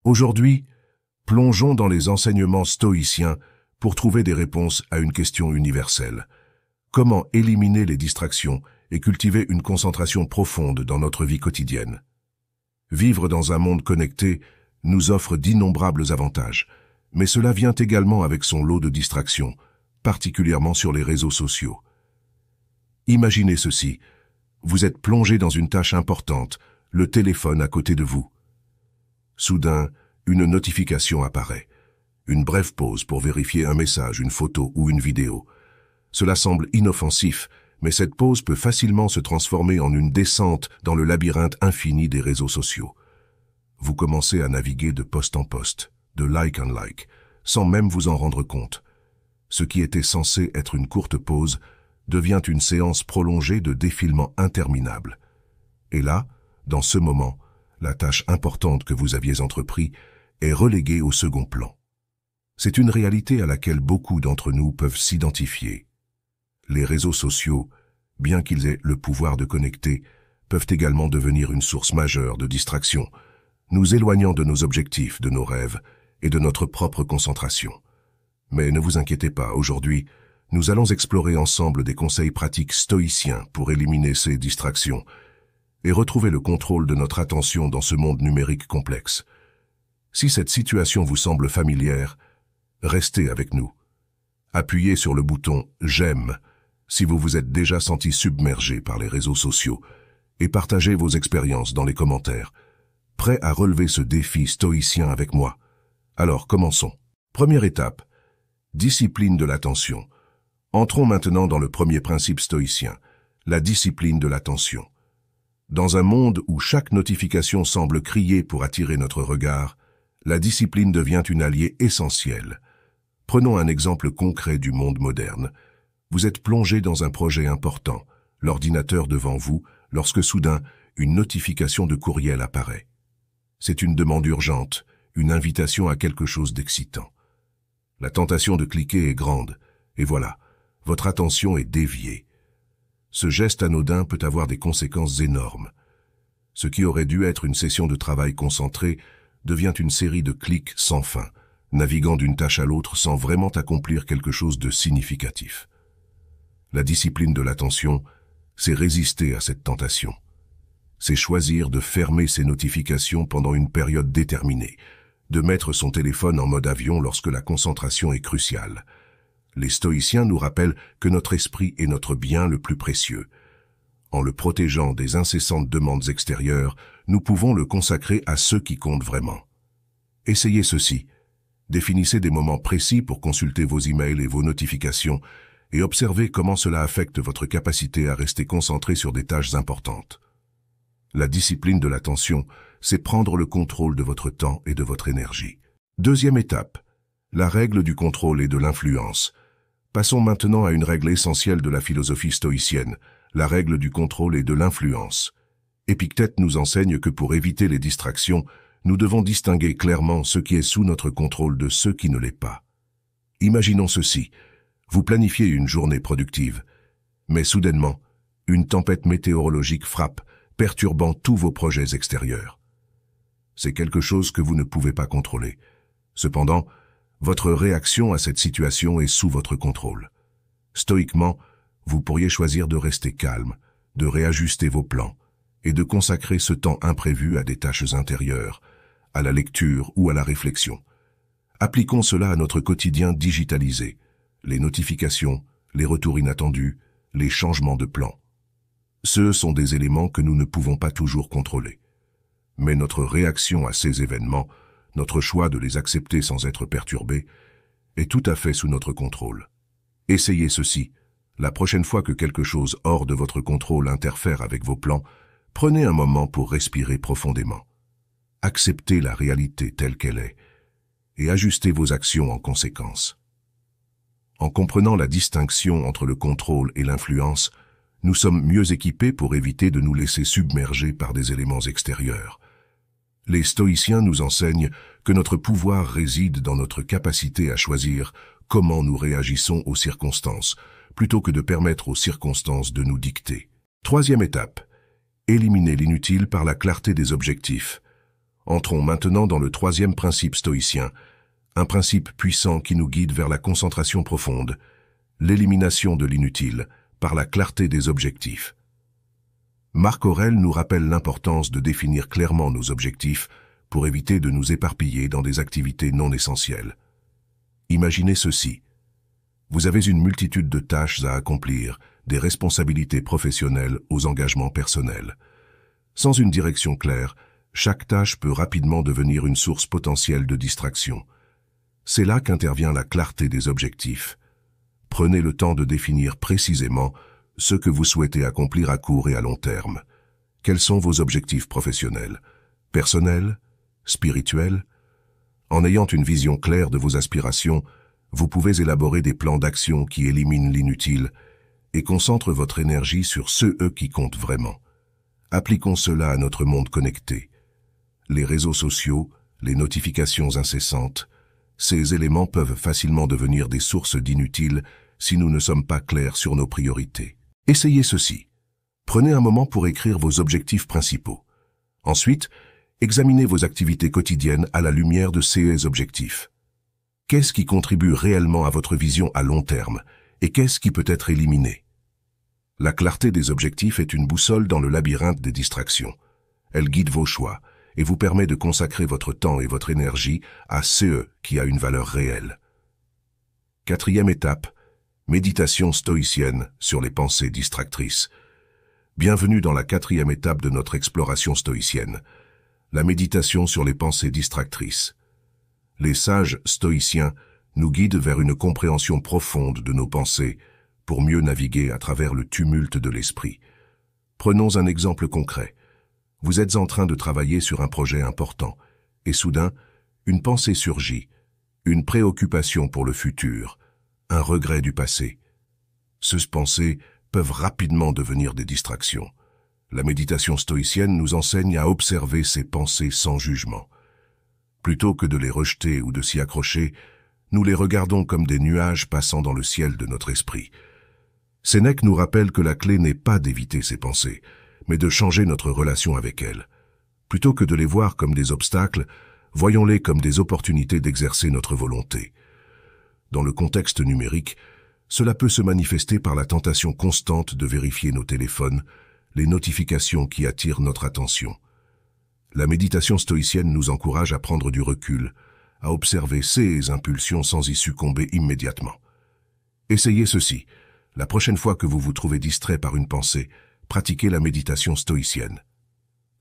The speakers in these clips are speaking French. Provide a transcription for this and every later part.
Aujourd'hui, plongeons dans les enseignements stoïciens pour trouver des réponses à une question universelle. Comment éliminer les distractions et cultiver une concentration profonde dans notre vie quotidienne? Vivre dans un monde connecté nous offre d'innombrables avantages, mais cela vient également avec son lot de distractions, particulièrement sur les réseaux sociaux. Imaginez ceci, vous êtes plongé dans une tâche importante, le téléphone à côté de vous. Soudain, une notification apparaît. Une brève pause pour vérifier un message, une photo ou une vidéo. Cela semble inoffensif, mais cette pause peut facilement se transformer en une descente dans le labyrinthe infini des réseaux sociaux. Vous commencez à naviguer de post en post, de like en like, sans même vous en rendre compte. Ce qui était censé être une courte pause devient une séance prolongée de défilement interminable. Et là, dans ce moment, la tâche importante que vous aviez entreprise est reléguée au second plan. C'est une réalité à laquelle beaucoup d'entre nous peuvent s'identifier. Les réseaux sociaux, bien qu'ils aient le pouvoir de connecter, peuvent également devenir une source majeure de distraction, nous éloignant de nos objectifs, de nos rêves et de notre propre concentration. Mais ne vous inquiétez pas, aujourd'hui, nous allons explorer ensemble des conseils pratiques stoïciens pour éliminer ces distractions et retrouver le contrôle de notre attention dans ce monde numérique complexe. Si cette situation vous semble familière, restez avec nous. Appuyez sur le bouton « J'aime » si vous vous êtes déjà senti submergé par les réseaux sociaux et partagez vos expériences dans les commentaires, prêts à relever ce défi stoïcien avec moi. Alors commençons. Première étape, discipline de l'attention. Entrons maintenant dans le premier principe stoïcien, la discipline de l'attention. Dans un monde où chaque notification semble crier pour attirer notre regard, la discipline devient une alliée essentielle. Prenons un exemple concret du monde moderne. Vous êtes plongé dans un projet important, l'ordinateur devant vous, lorsque soudain, une notification de courriel apparaît. C'est une demande urgente, une invitation à quelque chose d'excitant. La tentation de cliquer est grande, et voilà, votre attention est déviée. Ce geste anodin peut avoir des conséquences énormes. Ce qui aurait dû être une session de travail concentrée devient une série de clics sans fin, naviguant d'une tâche à l'autre sans vraiment accomplir quelque chose de significatif. La discipline de l'attention, c'est résister à cette tentation. C'est choisir de fermer ses notifications pendant une période déterminée, de mettre son téléphone en mode avion lorsque la concentration est cruciale. Les stoïciens nous rappellent que notre esprit est notre bien le plus précieux. En le protégeant des incessantes demandes extérieures, nous pouvons le consacrer à ceux qui comptent vraiment. Essayez ceci. Définissez des moments précis pour consulter vos emails et vos notifications et observez comment cela affecte votre capacité à rester concentré sur des tâches importantes. La discipline de l'attention, c'est prendre le contrôle de votre temps et de votre énergie. Deuxième étape, la règle du contrôle et de l'influence. Passons maintenant à une règle essentielle de la philosophie stoïcienne, la règle du contrôle et de l'influence. Épictète nous enseigne que pour éviter les distractions, nous devons distinguer clairement ce qui est sous notre contrôle de ce qui ne l'est pas. Imaginons ceci, vous planifiez une journée productive, mais soudainement, une tempête météorologique frappe, perturbant tous vos projets extérieurs. C'est quelque chose que vous ne pouvez pas contrôler. Cependant, votre réaction à cette situation est sous votre contrôle. Stoïquement, vous pourriez choisir de rester calme, de réajuster vos plans et de consacrer ce temps imprévu à des tâches intérieures, à la lecture ou à la réflexion. Appliquons cela à notre quotidien digitalisé, les notifications, les retours inattendus, les changements de plans. Ce sont des éléments que nous ne pouvons pas toujours contrôler. Mais notre réaction à ces événements, notre choix de les accepter sans être perturbé, est tout à fait sous notre contrôle. Essayez ceci. La prochaine fois que quelque chose hors de votre contrôle interfère avec vos plans, prenez un moment pour respirer profondément. Acceptez la réalité telle qu'elle est et ajustez vos actions en conséquence. En comprenant la distinction entre le contrôle et l'influence, nous sommes mieux équipés pour éviter de nous laisser submerger par des éléments extérieurs. Les stoïciens nous enseignent que notre pouvoir réside dans notre capacité à choisir comment nous réagissons aux circonstances, plutôt que de permettre aux circonstances de nous dicter. Troisième étape, éliminer l'inutile par la clarté des objectifs. Entrons maintenant dans le troisième principe stoïcien, un principe puissant qui nous guide vers la concentration profonde, l'élimination de l'inutile par la clarté des objectifs. Marc Aurèle nous rappelle l'importance de définir clairement nos objectifs pour éviter de nous éparpiller dans des activités non essentielles. Imaginez ceci. Vous avez une multitude de tâches à accomplir, des responsabilités professionnelles aux engagements personnels. Sans une direction claire, chaque tâche peut rapidement devenir une source potentielle de distraction. C'est là qu'intervient la clarté des objectifs. Prenez le temps de définir précisément ce que vous souhaitez accomplir à court et à long terme. Quels sont vos objectifs professionnels, personnels, spirituels? En ayant une vision claire de vos aspirations, vous pouvez élaborer des plans d'action qui éliminent l'inutile et concentrent votre énergie sur ceux qui comptent vraiment. Appliquons cela à notre monde connecté. Les réseaux sociaux, les notifications incessantes, ces éléments peuvent facilement devenir des sources d'inutiles si nous ne sommes pas clairs sur nos priorités. Essayez ceci. Prenez un moment pour écrire vos objectifs principaux. Ensuite, examinez vos activités quotidiennes à la lumière de ces objectifs. Qu'est-ce qui contribue réellement à votre vision à long terme et qu'est-ce qui peut être éliminé? La clarté des objectifs est une boussole dans le labyrinthe des distractions. Elle guide vos choix et vous permet de consacrer votre temps et votre énergie à ce qui a une valeur réelle. Quatrième étape, méditation stoïcienne sur les pensées distractrices. Bienvenue dans la quatrième étape de notre exploration stoïcienne, la méditation sur les pensées distractrices. Les sages stoïciens nous guident vers une compréhension profonde de nos pensées pour mieux naviguer à travers le tumulte de l'esprit. Prenons un exemple concret. Vous êtes en train de travailler sur un projet important, et soudain, une pensée surgit, une préoccupation pour le futur, un regret du passé. Ces pensées peuvent rapidement devenir des distractions. La méditation stoïcienne nous enseigne à observer ces pensées sans jugement. Plutôt que de les rejeter ou de s'y accrocher, nous les regardons comme des nuages passant dans le ciel de notre esprit. Sénèque nous rappelle que la clé n'est pas d'éviter ces pensées, mais de changer notre relation avec elles. Plutôt que de les voir comme des obstacles, voyons-les comme des opportunités d'exercer notre volonté. Dans le contexte numérique, cela peut se manifester par la tentation constante de vérifier nos téléphones, les notifications qui attirent notre attention. La méditation stoïcienne nous encourage à prendre du recul, à observer ces impulsions sans y succomber immédiatement. Essayez ceci. La prochaine fois que vous vous trouvez distrait par une pensée, pratiquez la méditation stoïcienne.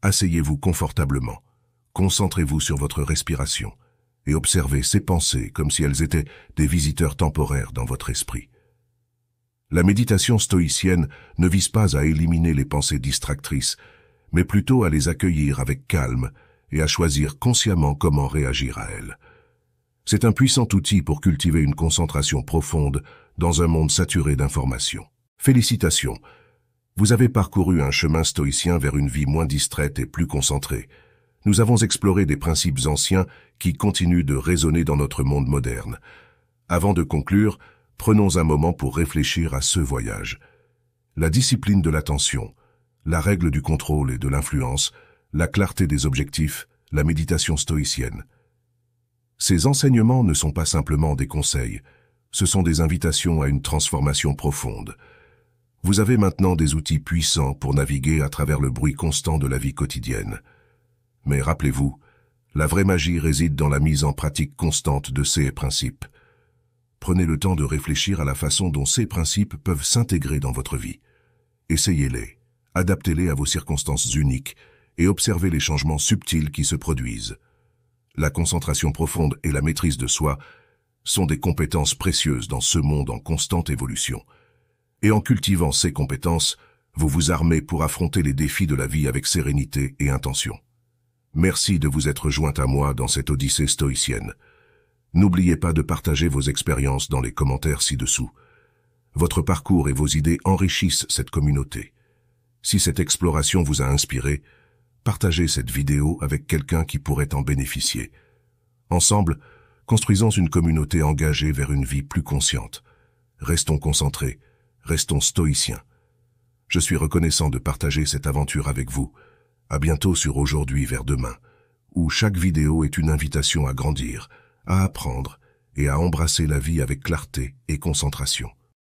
Asseyez-vous confortablement, concentrez-vous sur votre respiration et observez ces pensées comme si elles étaient des visiteurs temporaires dans votre esprit. La méditation stoïcienne ne vise pas à éliminer les pensées distractrices, mais plutôt à les accueillir avec calme et à choisir consciemment comment réagir à elles. C'est un puissant outil pour cultiver une concentration profonde dans un monde saturé d'informations. Félicitations! Vous avez parcouru un chemin stoïcien vers une vie moins distraite et plus concentrée. Nous avons exploré des principes anciens qui continuent de résonner dans notre monde moderne. Avant de conclure, prenons un moment pour réfléchir à ce voyage. La discipline de l'attention, la règle du contrôle et de l'influence, la clarté des objectifs, la méditation stoïcienne. Ces enseignements ne sont pas simplement des conseils, ce sont des invitations à une transformation profonde. Vous avez maintenant des outils puissants pour naviguer à travers le bruit constant de la vie quotidienne. Mais rappelez-vous, la vraie magie réside dans la mise en pratique constante de ces principes. Prenez le temps de réfléchir à la façon dont ces principes peuvent s'intégrer dans votre vie. Essayez-les, adaptez-les à vos circonstances uniques et observez les changements subtils qui se produisent. La concentration profonde et la maîtrise de soi sont des compétences précieuses dans ce monde en constante évolution. Et en cultivant ces compétences, vous vous armez pour affronter les défis de la vie avec sérénité et intention. Merci de vous être joint à moi dans cette odyssée stoïcienne. N'oubliez pas de partager vos expériences dans les commentaires ci-dessous. Votre parcours et vos idées enrichissent cette communauté. Si cette exploration vous a inspiré, partagez cette vidéo avec quelqu'un qui pourrait en bénéficier. Ensemble, construisons une communauté engagée vers une vie plus consciente. Restons concentrés, restons stoïciens. Je suis reconnaissant de partager cette aventure avec vous. À bientôt sur Aujourd'hui vers demain, où chaque vidéo est une invitation à grandir, à apprendre et à embrasser la vie avec clarté et concentration.